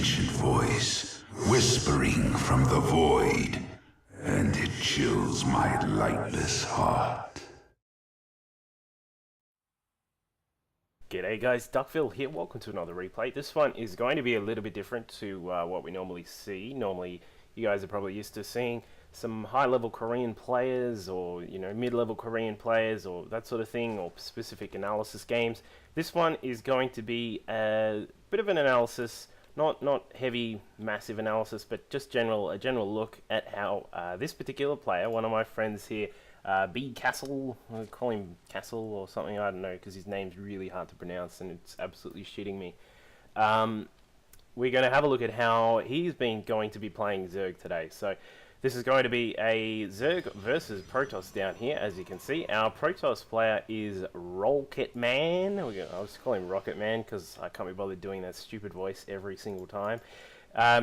ancient voice, whispering from the void, and it chills my lightless heart. G'day guys, Duckville here, welcome to another replay. This one is going to be a little bit different to what we normally see. Normally, you guys are probably used to seeing some high-level Korean players or, you know, mid-level Korean players or that sort of thing, or specific analysis games. This one is going to be a bit of an analysis, not heavy, massive analysis, but just a general look at how this particular player, one of my friends here, BCastl, I'll call him Castle or something, I don't know, because his name's really hard to pronounce and it's absolutely shitting me. We're going to have a look at how he's going to be playing Zerg today. So this is going to be a Zerg versus Protoss down here, as you can see. Our Protoss player is RawKitMan. I'll just call him RawKitMan because I can't be bothered doing that stupid voice every single time.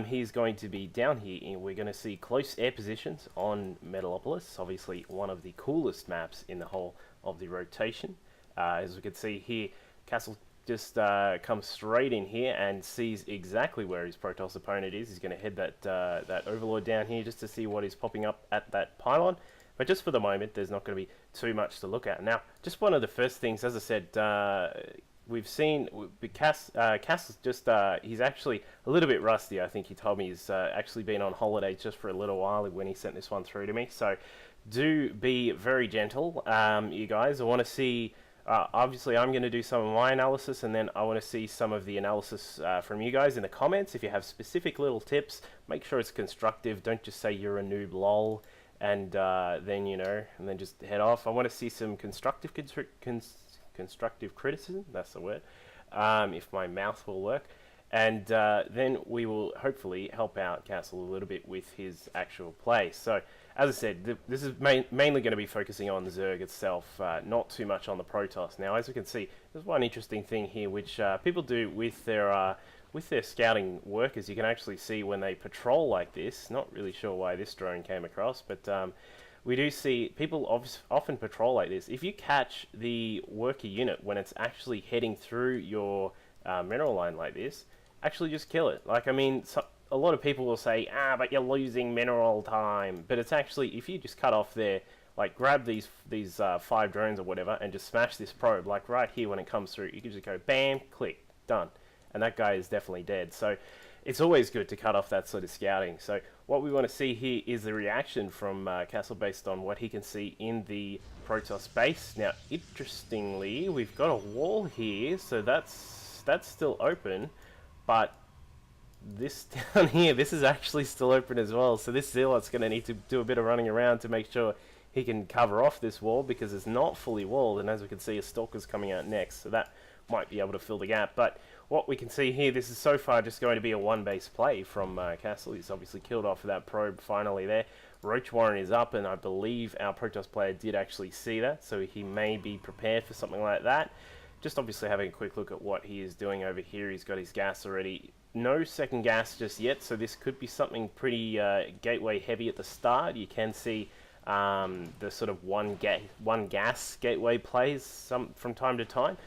He's going to be down here, and we're going to see close air positions on Metalopolis, obviously one of the coolest maps in the whole of the rotation. As we can see here, Castle just comes straight in here and sees exactly where his Protoss opponent is. He's going to head that Overlord down here just to see what is popping up at that pylon. But just for the moment, there's not going to be too much to look at. Now, just one of the first things, as I said, we've seen Castle's just, he's actually a little bit rusty. I think he told me he's actually been on holiday just for a little while when he sent this one through to me. So do be very gentle, you guys. I want to see, obviously I'm going to do some of my analysis, and then I want to see some of the analysis from you guys in the comments. If you have specific little tips, make sure it's constructive. Don't just say you're a noob lol and then, you know, and then just head off. I want to see some constructive criticism, that's the word, if my mouth will work, and then we will hopefully help out Castle a little bit with his actual play. So as I said, this is mainly going to be focusing on the Zerg itself, not too much on the Protoss. Now, as we can see, there's one interesting thing here which people do with their scouting work, as you can actually see when they patrol like this. Not really sure why this drone came across, but we do see people often patrol like this. If you catch the worker unit when it's actually heading through your mineral line like this, actually just kill it. Like, I mean, a lot of people will say, but you're losing mineral time. But it's actually, if you just cut off there, like grab these 5 drones or whatever and just smash this probe, like right here when it comes through, you can just go bam, click, done. And that guy is definitely dead. So it's always good to cut off that sort of scouting. So what we want to see here is the reaction from Castle based on what he can see in the Protoss base. Now, interestingly, we've got a wall here, so that's still open, but this down here, this is actually still open as well. So this Zealot's going to need to do a bit of running around to make sure he can cover off this wall, because it's not fully walled, and as we can see, a Stalker's coming out next, so that might be able to fill the gap. But what we can see here, this is so far just going to be a one-base play from Castle. He's obviously killed off that probe finally there. Roach Warren is up, and I believe our Protoss player did actually see that, so he may be prepared for something like that. Just obviously having a quick look at what he is doing over here. He's got his gas already. No second gas just yet, so this could be something pretty gateway heavy at the start. You can see the sort of one gas gateway plays from time to time.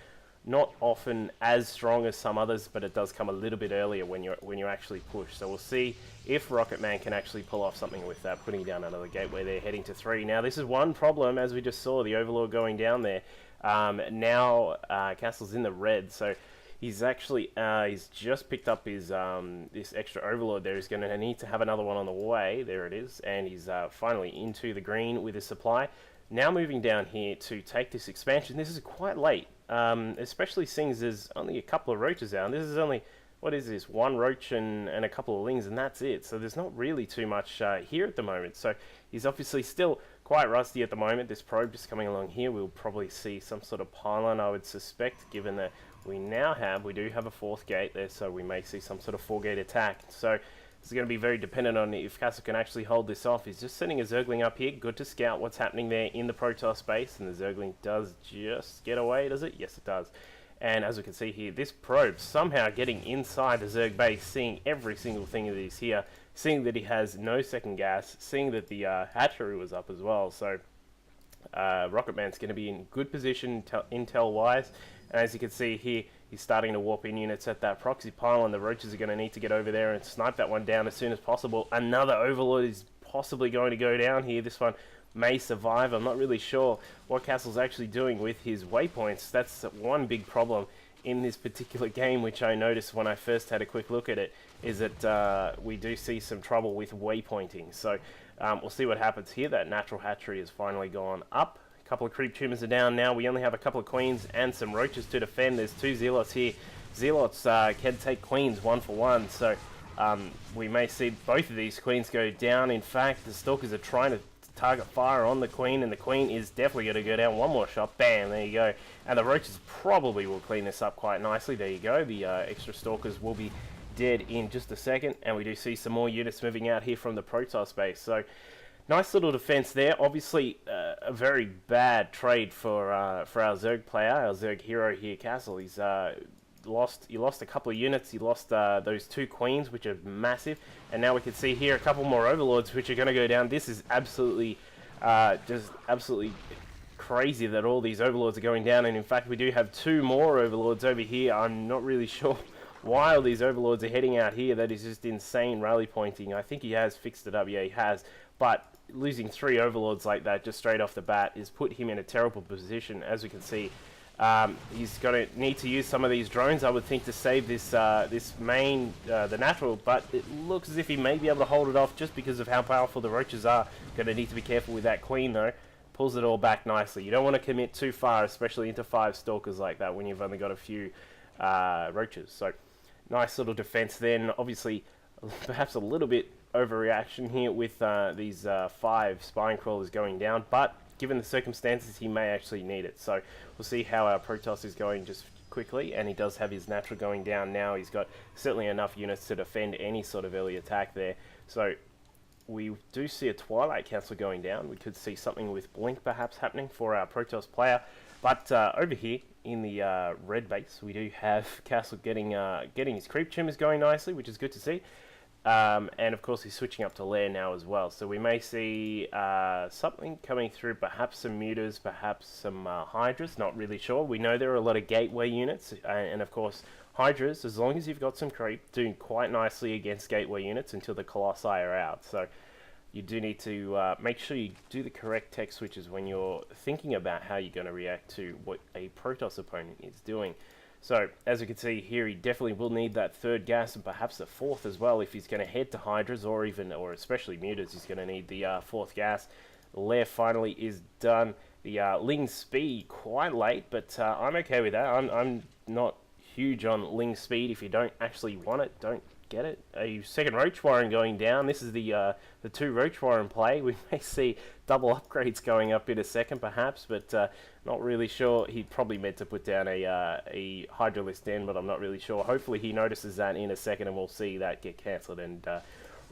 Not often as strong as some others, but it does come a little bit earlier when you actually push. So we'll see if RawKitMan can actually pull off something with that, putting down another gateway there, heading to 3. Now this is one problem, as we just saw, the Overlord going down there. Now Castle's in the red, so he's actually he's just picked up his this extra Overlord there. He's going to need to have another one on the way. There it is, and he's finally into the green with his supply. Now moving down here to take this expansion. This is quite late, especially seeing as there's only a couple of roaches out. And this is only, what is this, 1 roach and a couple of lings, and that's it. So there's not really too much here at the moment. So he's obviously still quite rusty at the moment. This probe just coming along here, we'll probably see some sort of pylon, I would suspect, given that we do have a 4th gate there, so we may see some sort of 4-gate attack. So this is going to be very dependent on if Castle can actually hold this off. He's just sending a Zergling up here. Good to scout what's happening there in the Protoss base. And the Zergling does just get away, does it? Yes, it does. And as we can see here, this probe somehow getting inside the Zerg base, seeing every single thing that is here, seeing that he has no second gas, seeing that the hatchery was up as well. So RawKitMan's going to be in good position intel-wise. And as you can see here, He's starting to warp in units at that proxy pile, and the roaches are going to need to get over there and snipe that one down as soon as possible. Another overlord is possibly going to go down here. This one may survive. I'm not really sure what Castl's actually doing with his waypoints. That's one big problem in this particular game, which I noticed when I first had a quick look at it, is that we do see some trouble with waypointing. So we'll see what happens here. That natural hatchery has finally gone up. A couple of creep tumors are down now. We only have a couple of queens and some roaches to defend. There's 2 zealots here. Zealots can take queens 1 for 1, so we may see both of these queens go down. In fact, the stalkers are trying to target fire on the queen, and the queen is definitely going to go down. One more shot, bam, there you go. And the roaches probably will clean this up quite nicely. There you go. The extra stalkers will be dead in just a second, and we do see some more units moving out here from the Protoss base. So nice little defense there. Obviously a very bad trade for our Zerg player, our Zerg hero here, Castle. He's he lost a couple of units. He lost those 2 queens, which are massive, and now we can see here a couple more overlords which are going to go down. This is absolutely just absolutely crazy that all these overlords are going down, and in fact we do have 2 more overlords over here. I'm not really sure why all these overlords are heading out here. That is just insane rally pointing. I think he has fixed it up. Yeah, he has, but losing 3 overlords like that just straight off the bat is put him in a terrible position. As we can see, he's going to need to use some of these drones, I would think, to save this this main, the natural, but it looks as if he may be able to hold it off just because of how powerful the roaches are. Going to need to be careful with that queen though. Pulls it all back nicely. You don't want to commit too far, especially into 5 stalkers like that when you've only got a few roaches. So nice little defense then. Obviously perhaps a little bit overreaction here with these 5 spine crawlers going down, but given the circumstances, he may actually need it. So we'll see how our Protoss is going just quickly, and he does have his natural going down now. He's got certainly enough units to defend any sort of early attack there. So we do see a Twilight Council going down. We could see something with Blink perhaps happening for our Protoss player. But over here in the red base, we do have Castle getting his creep tumors going nicely, which is good to see. And of course he's switching up to Lair now as well, so we may see something coming through, perhaps some mutas, perhaps some hydras, not really sure. We know there are a lot of gateway units, and of course hydras, as long as you've got some creep, do quite nicely against gateway units until the colossi are out. So you do need to make sure you do the correct tech switches when you're thinking about how you're going to react to what a Protoss opponent is doing. So, as you can see here, he definitely will need that 3rd gas and perhaps the 4th as well if he's going to head to hydras, or especially mutas. He's going to need the 4th gas. The Lair finally is done. The Ling speed quite late, but I'm okay with that. I'm not huge on Ling speed. If you don't actually want it, don't get it. A 2nd Roach Warren going down. This is the 2 Roach Warren play. We may see double upgrades going up in a second perhaps, but not really sure. He probably meant to put down a Hydralisk Den, but I'm not really sure. Hopefully he notices that in a second, and we'll see that get cancelled and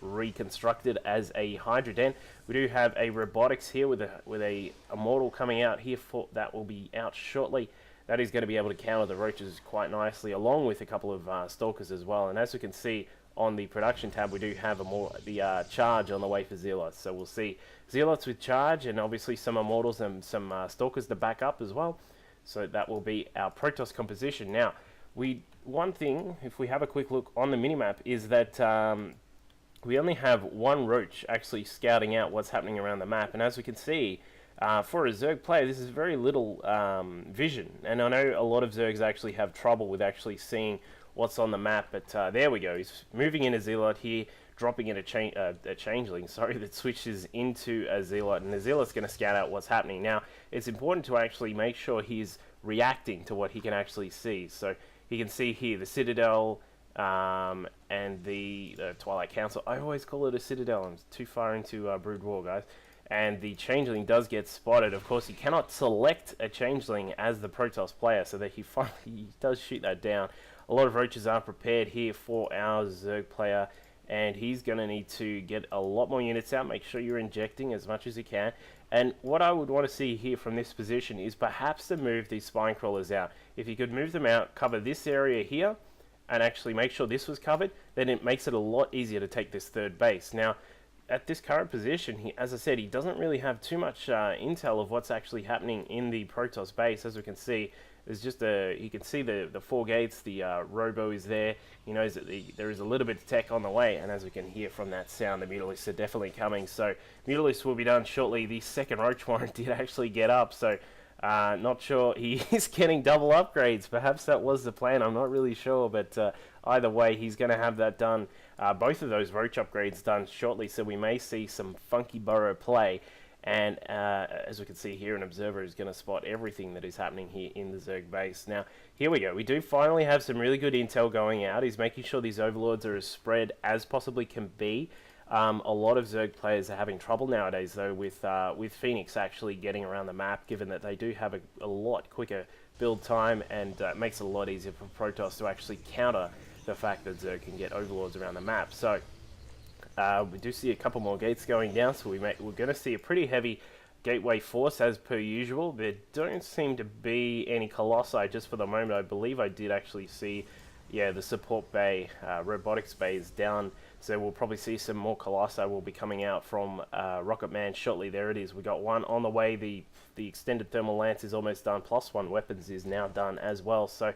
reconstructed as a Hydra Den. We do have a Robotics here with a Immortal coming out here. That will be out shortly. That is going to be able to counter the roaches quite nicely, along with a couple of stalkers as well. And as you can see on the production tab, we do have the charge on the way for Zealots. So we'll see Zealots with charge, and obviously some Immortals and some stalkers to back up as well. So that will be our Protoss composition. Now, one thing, if we have a quick look on the minimap, is that we only have 1 Roach actually scouting out what's happening around the map. And as we can see, for a Zerg player, this is very little vision, and I know a lot of Zergs actually have trouble with actually seeing what's on the map, but there we go. He's moving in a Zealot here, dropping in a Changeling, that switches into a Zealot, and the Zealot's going to scout out what's happening. Now, it's important to actually make sure he's reacting to what he can actually see. So he can see here the Citadel and the Twilight Council. I always call it a Citadel. I'm too far into Brood War, guys. And the Changeling does get spotted. Of course, he cannot select a Changeling as the Protoss player, so that he finally does shoot that down. A lot of roaches are prepared here for our Zerg player, and he's going to need to get a lot more units out. Make sure you're injecting as much as you can. And what I would want to see here from this position is perhaps to move these spine crawlers out. If you could move them out, cover this area here, and actually make sure this was covered, then it makes it a lot easier to take this 3rd base. Now, at this current position, as I said, he doesn't really have too much intel of what's actually happening in the Protoss base. As we can see, there's just you can see the 4 gates, the robo is there. He knows that there is a little bit of tech on the way, and as we can hear from that sound, the Mutalisks are definitely coming. So Mutalisks will be done shortly. The second Roach Warrant did actually get up, so not sure he is getting double upgrades. Perhaps that was the plan, I'm not really sure, but either way, he's going to have that done. Both of those Roach upgrades done shortly, so we may see some funky burrow play. And as we can see here, an observer is going to spot everything that is happening here in the Zerg base. Now, here we go. We do finally have some really good intel going out. He's making sure these overlords are as spread as possibly can be. A lot of Zerg players are having trouble nowadays, though, with Phoenix actually getting around the map, given that they do have a lot quicker build time, and it makes it a lot easier for Protoss to actually counter the fact that Zerg can get overlords around the map. So we do see a couple more gates going down, so we're going to see a pretty heavy gateway force as per usual. There don't seem to be any Colossi just for the moment. I believe I did actually see, yeah, the support bay, robotics bay is down, so we'll probably see some more Colossi will be coming out from RawKitMan shortly. There it is. We got one on the way. The extended thermal lance is almost done, plus 1 weapons is now done as well. So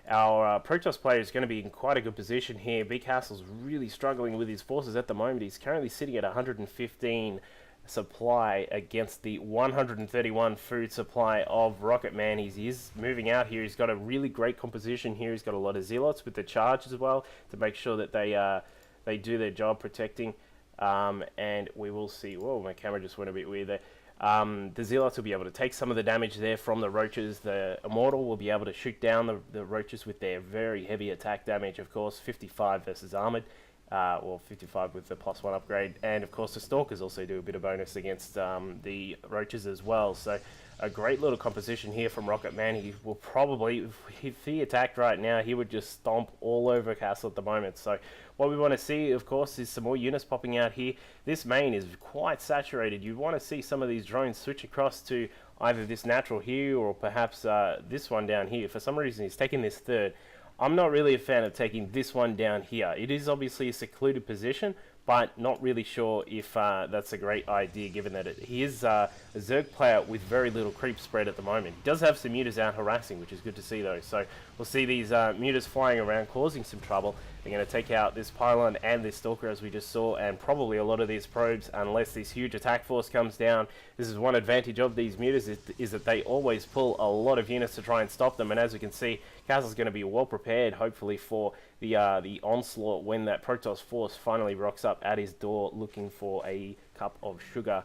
our Protoss player is going to be in quite a good position here. BCastl's really struggling with his forces at the moment. He's currently sitting at 115 supply against the 131 food supply of RawKitMan. He is moving out here. He's got a really great composition here. He's got a lot of zealots with the charge as well to make sure that they do their job protecting. And we will see. Whoa, my camera just went a bit weird there. The Zealots will be able to take some of the damage there from the Roaches. The Immortal will be able to shoot down the Roaches with their very heavy attack damage, of course, 55 versus Armored, well, 55 with the +1 upgrade. And, of course, the Stalkers also do a bit of bonus against the Roaches as well. So a great little composition here from RawKitMan. He will probably, if he attacked right now, he would just stomp all over Castle at the moment. So what we want to see, of course, is some more units popping out here. This main is quite saturated. You want to see some of these drones switch across to either this natural here or perhaps this one down here. For some reason, he's taking this third. I'm not really a fan of taking this one down here. It is obviously a secluded position, but not really sure if that's a great idea, given that he is a Zerg player with very little creep spread at the moment. He does have some mutas out harassing, which is good to see, though. So we'll see these mutas flying around, causing some trouble. They're going to take out this pylon and this stalker, as we just saw, and probably a lot of these probes, unless this huge attack force comes down. This is one advantage of these mutas, is that they always pull a lot of units to try and stop them. And as we can see, Castle's going to be well prepared, hopefully, for the onslaught when that Protoss force finally rocks up at his door looking for a cup of sugar.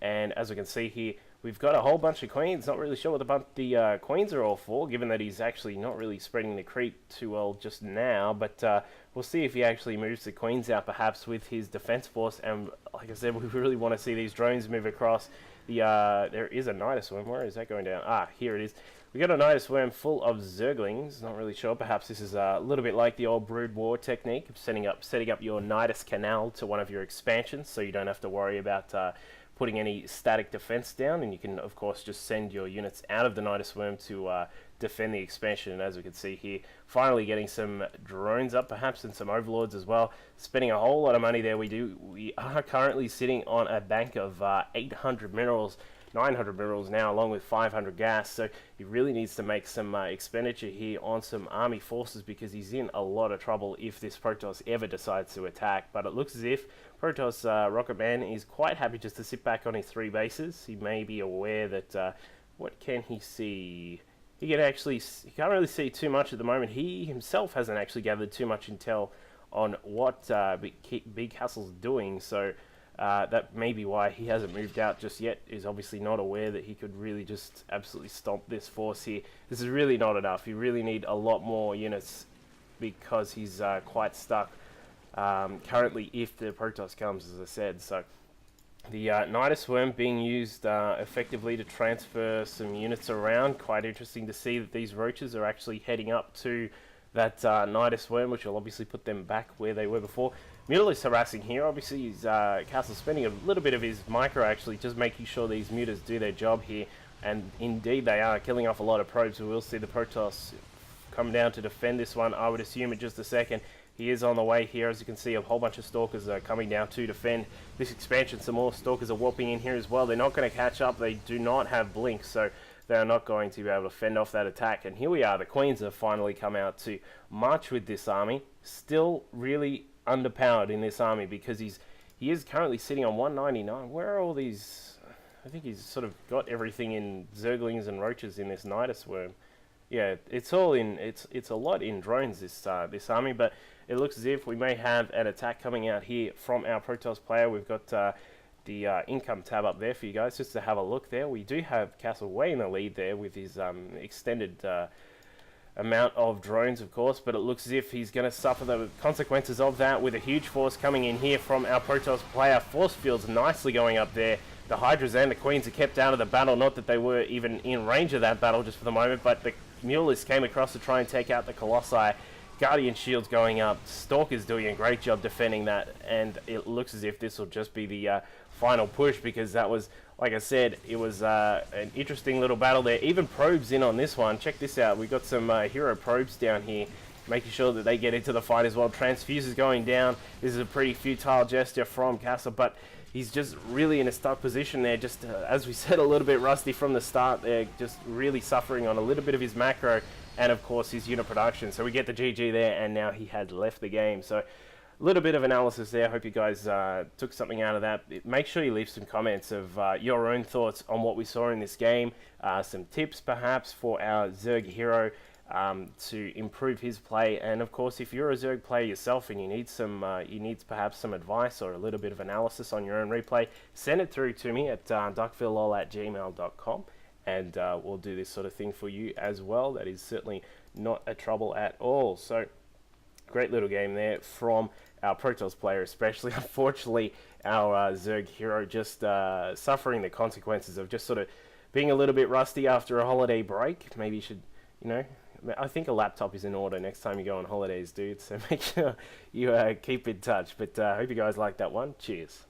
And as we can see here, we've got a whole bunch of queens. Not really sure what the queens are all for, given that he's actually not really spreading the creep too well just now. But we'll see if he actually moves the queens out, perhaps with his defense force. And like I said, we really want to see these drones move across. There is a Nidus Worm. Where is that going down? Ah, here it is. We got a Nidus Worm full of Zerglings. Not really sure. Perhaps this is a little bit like the old Brood War technique of setting up your Nidus Canal to one of your expansions, so you don't have to worry about putting any static defense down, and you can, of course, just send your units out of the Nidus Worm to defend the expansion. And as we can see here, finally getting some drones up, perhaps, and some overlords as well. Spending a whole lot of money there. We are currently sitting on a bank of 800 minerals, 900 minerals now, along with 500 gas. So he really needs to make some expenditure here on some army forces, because he's in a lot of trouble if this Protoss ever decides to attack. But it looks as if Protoss RawKitMan is quite happy just to sit back on his 3 bases. He may be aware that, what can he see? He can't really see too much at the moment. He himself hasn't actually gathered too much intel on what BCastl's doing, so that may be why he hasn't moved out just yet. He's obviously not aware that he could really just absolutely stomp this force here. This is really not enough. You really need a lot more units, because he's quite stuck currently if the Protoss comes, as I said. So the Nidus Worm being used effectively to transfer some units around. Quite interesting to see that these Roaches are actually heading up to that Nidus Worm, which will obviously put them back where they were before. Mutalisks harassing here. Obviously, he's Castle spending a little bit of his micro, actually, just making sure these mutas do their job here. And indeed, they are killing off a lot of probes. We will see the Protoss come down to defend this one, I would assume, in just a second. He is on the way here. As you can see, a whole bunch of Stalkers are coming down to defend this expansion. Some more Stalkers are warping in here as well. They're not going to catch up. They do not have Blink, so they are not going to be able to fend off that attack. And here we are, the Queens have finally come out to march with this army. Still really underpowered in this army because he is currently sitting on 199. Where are all these? I think he's sort of got everything in Zerglings and Roaches in this Nidus Worm. Yeah, it's all in. It's a lot in drones, this army, but it looks as if we may have an attack coming out here from our Protoss player. We've got the income tab up there for you guys just to have a look there. We do have Castle way in the lead there with his extended amount of drones, of course, but it looks as if he's going to suffer the consequences of that with a huge force coming in here from our Protoss player. Force fields nicely going up there. The Hydras and the Queens are kept out of the battle, not that they were even in range of that battle just for the moment, but the Mules came across to try and take out the Colossi. Guardian shields going up. Stalker's doing a great job defending that, and it looks as if this will just be the final push, because that was, like I said, it was an interesting little battle there. Even probes in on this one. Check this out. We've got some hero probes down here, making sure that they get into the fight as well. Transfusers going down. This is a pretty futile gesture from Castle, but he's just really in a stuck position there. Just as we said, a little bit rusty from the start there. Just really suffering on a little bit of his macro and, of course, his unit production. So we get the GG there, and now he had left the game. So a little bit of analysis there. Hope you guys took something out of that. Make sure you leave some comments of your own thoughts on what we saw in this game. Some tips, perhaps, for our Zerg hero to improve his play. And of course, if you're a Zerg player yourself and you need perhaps some advice or a little bit of analysis on your own replay, send it through to me at DUCKVILLELOL@gmail.com, and we'll do this sort of thing for you as well. That is certainly not a trouble at all. So great little game there from our Protoss player, especially. Unfortunately, our Zerg hero just suffering the consequences of just sort of being a little bit rusty after a holiday break. Maybe you should, I think a laptop is in order next time you go on holidays, dude. So make sure you keep in touch. But I hope you guys like that one. Cheers.